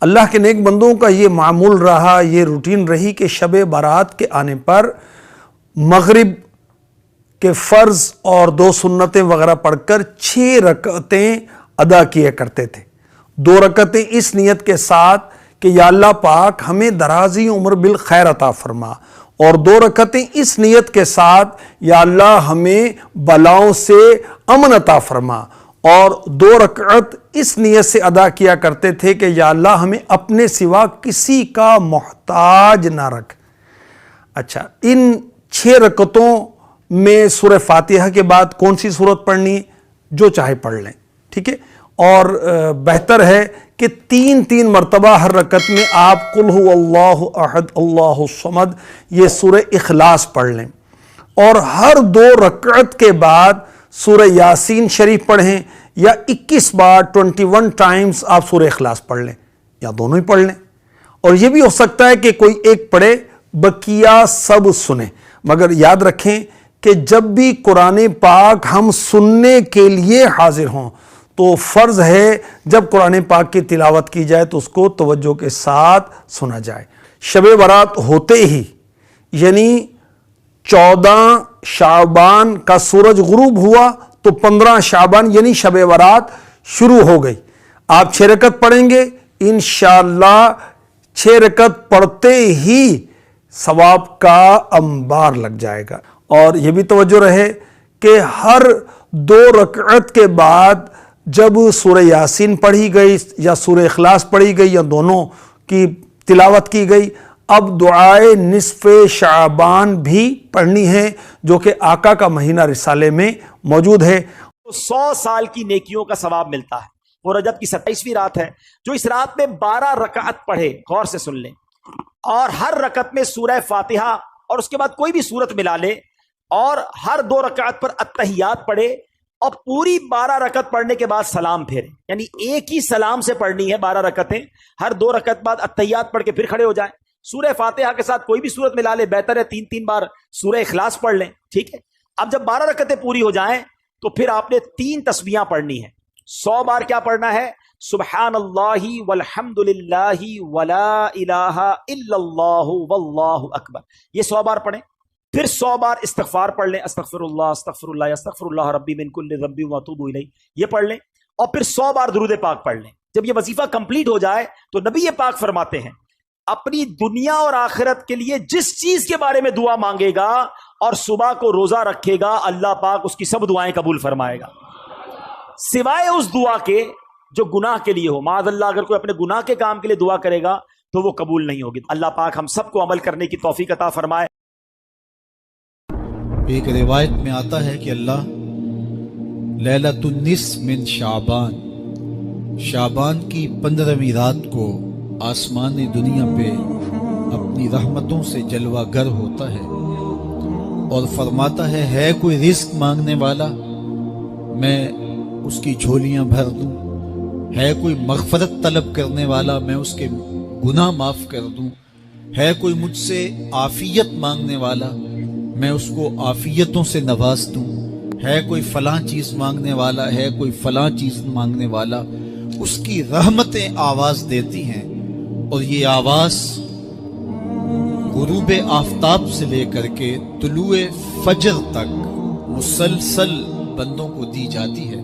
اللہ کے نیک بندوں کا یہ معمول رہا، یہ روٹین رہی کہ شب برات کے آنے پر مغرب کے فرض اور 2 سنتیں وغیرہ پڑھ کر 6 رکعتیں ادا کیا کرتے تھے۔ 2 رکعتیں اس نیت کے ساتھ کہ یا اللہ پاک ہمیں درازی عمر بالخیر عطا فرما، اور 2 رکعتیں اس نیت کے ساتھ یا اللہ ہمیں بلاؤں سے امن عطا فرما، اور 2 رکعت اس نیت سے ادا کیا کرتے تھے کہ یا اللہ ہمیں اپنے سوا کسی کا محتاج نہ رکھ۔ اچھا، ان 6 رکعتوں میں سورہ فاتحہ کے بعد کون سی سورت پڑھنی ہے؟ جو چاہے پڑھ لیں، ٹھیک ہے۔ اور بہتر ہے کہ 3 مرتبہ ہر رکعت میں آپ قل هو اللہ احد اللہ الصمد یہ سورہ اخلاص پڑھ لیں، اور ہر 2 رکعت کے بعد سورہ یاسین شریف پڑھیں، یا 21 بار 21 ٹائمز آپ سورہ اخلاص پڑھ لیں، یا دونوں ہی پڑھ لیں۔ اور یہ بھی ہو سکتا ہے کہ کوئی ایک پڑھے، بقیہ سب سنیں، مگر یاد رکھیں کہ جب بھی قرآن پاک ہم سننے کے لیے حاضر ہوں تو فرض ہے جب قرآن پاک کی تلاوت کی جائے تو اس کو توجہ کے ساتھ سنا جائے۔ شب برات ہوتے ہی یعنی 14 شعبان کا سورج غروب ہوا تو 15 شعبان یعنی شب برات شروع ہو گئی۔ آپ 6 رکعت پڑھیں گے، انشاءاللہ 6 رکعت پڑھتے ہی ثواب کا انبار لگ جائے گا۔ اور یہ بھی توجہ رہے کہ ہر 2 رکعت کے بعد جب سورہ یاسین پڑھی گئی یا سورہ اخلاص پڑھی گئی یا دونوں کی تلاوت کی گئی، اب دعائے نصف شعبان بھی پڑھنی ہے، جو کہ آقا کا مہینہ رسالے میں موجود ہے۔ 100 سال کی نیکیوں کا ثواب ملتا ہے۔ وہ رجب کی 27ویں رات ہے، جو اس رات میں 12 رکعت پڑھے، غور سے سن لیں، اور ہر رکعت میں سورہ فاتحہ اور اس کے بعد کوئی بھی سورت ملا لے، اور ہر 2 رکعت پر اتحیات پڑھے، اور پوری 12 رکعت پڑھنے کے بعد سلام پھیرے، یعنی ایک ہی سلام سے پڑھنی ہے 12 رکعتیں، ہر 2 رکعت بعد اتحیات پڑھ کے پھر کھڑے ہو جائیں، سورہ فاتحہ کے ساتھ کوئی بھی سورت ملا لے، بہتر ہے 3 بار سورہ اخلاص پڑھ لیں، ٹھیک ہے۔ اب جب 12 رکعتیں پوری ہو جائیں تو پھر آپ نے 3 تسبیحاں پڑھنی ہے۔ 100 بار کیا پڑھنا ہے؟ سبحان اللہ والحمد للہ ولا الہ الا اللہ واللہ اکبر، یہ 100 بار پڑھیں۔ پھر 100 بار استغفار پڑھ لیں، استغفر اللہ استغفر اللہ ربی من کل ذنب واتوب الیہ، یہ پڑھ لیں، اور پھر 100 بار درود پاک پڑھ لیں۔ جب یہ وظیفہ کمپلیٹ ہو جائے تو نبی پاک فرماتے ہیں اپنی دنیا اور آخرت کے لیے جس چیز کے بارے میں دعا مانگے گا اور صبح کو روزہ رکھے گا، اللہ پاک اس کی سب دعائیں قبول فرمائے گا، سوائے اس دعا کے جو گناہ کے لیے ہو۔ معاذ اللہ اگر کوئی اپنے گناہ کے کام کے لیے دعا کرے گا تو وہ قبول نہیں ہوگی۔ اللہ پاک ہم سب کو عمل کرنے کی توفیق عطا فرمائے۔ ایک روایت میں آتا ہے کہ اللہ لیلۃ النصف من شعبان کی 15ویں رات کو آسمان دنیا پہ اپنی رحمتوں سے جلوہ گر ہوتا ہے اور فرماتا ہے کوئی رزق مانگنے والا، میں اس کی جھولیاں بھر دوں، ہے کوئی مغفرت طلب کرنے والا، میں اس کے گناہ معاف کر دوں، ہے کوئی مجھ سے عافیت مانگنے والا، میں اس کو عافیتوں سے نواز دوں، ہے کوئی فلاں چیز مانگنے والا، ہے کوئی فلاں چیز مانگنے والا، اس کی رحمتیں آواز دیتی ہیں، اور یہ آواز غروب آفتاب سے لے کر کے طلوع فجر تک مسلسل بندوں کو دی جاتی ہے۔